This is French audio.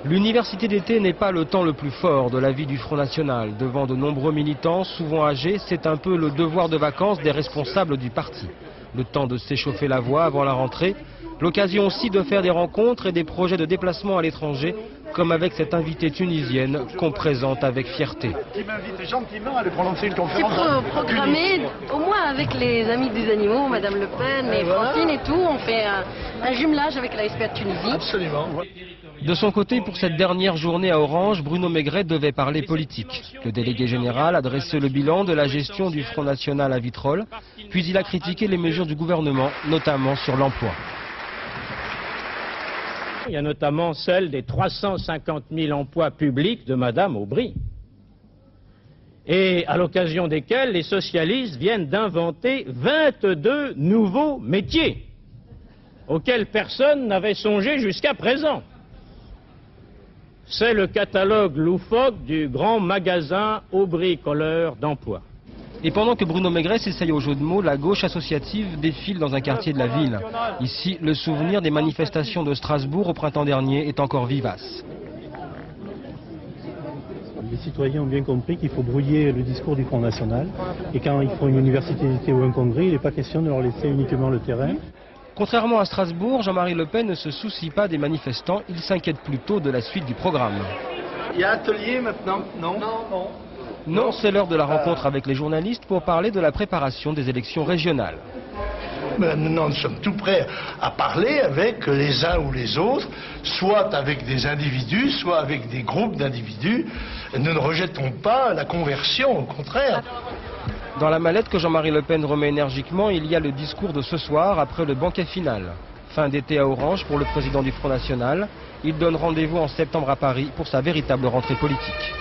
L'université d'été n'est pas le temps le plus fort de la vie du Front National. Devant de nombreux militants, souvent âgés, c'est un peu le devoir de vacances des responsables du parti. Le temps de s'échauffer la voix avant la rentrée, l'occasion aussi de faire des rencontres et des projets de déplacement à l'étranger, comme avec cette invitée tunisienne qu'on présente avec fierté. Qui m'invite gentiment à aller prononcer une conférence. C'est programmé au moins avec les Amis des Animaux, Madame Le Pen et Francine et tout. On fait un jumelage avec la SPA de Tunisie. Absolument. De son côté, pour cette dernière journée à Orange, Bruno Maigret devait parler politique. Le délégué général a dressé le bilan de la gestion du Front National à Vitrolles, puis il a critiqué les mesures du gouvernement, notamment sur l'emploi. Il y a notamment celle des 350 000 emplois publics de Madame Aubry, et à l'occasion desquels les socialistes viennent d'inventer 22 nouveaux métiers auxquels personne n'avait songé jusqu'à présent. C'est le catalogue loufoque du grand magasin Aubry-Colleur d'emploi. Et pendant que Bruno Maigret s'essaye au jeu de mots, la gauche associative défile dans un quartier de la ville. Ici, le souvenir des manifestations de Strasbourg au printemps dernier est encore vivace. Les citoyens ont bien compris qu'il faut brouiller le discours du Front National. Et quand ils font une université d'été ou un congrès, il n'est pas question de leur laisser uniquement le terrain. Contrairement à Strasbourg, Jean-Marie Le Pen ne se soucie pas des manifestants, il s'inquiète plutôt de la suite du programme. Il y a atelier maintenant? Non. Non, c'est l'heure de la rencontre avec les journalistes pour parler de la préparation des élections régionales. Nous sommes tout prêts à parler avec les uns ou les autres, soit avec des individus, soit avec des groupes d'individus. Nous ne rejetons pas la conversion, au contraire. Dans la mallette que Jean-Marie Le Pen remet énergiquement, il y a le discours de ce soir après le banquet final. Fin d'été à Orange pour le président du Front National. Il donne rendez-vous en septembre à Paris pour sa véritable rentrée politique.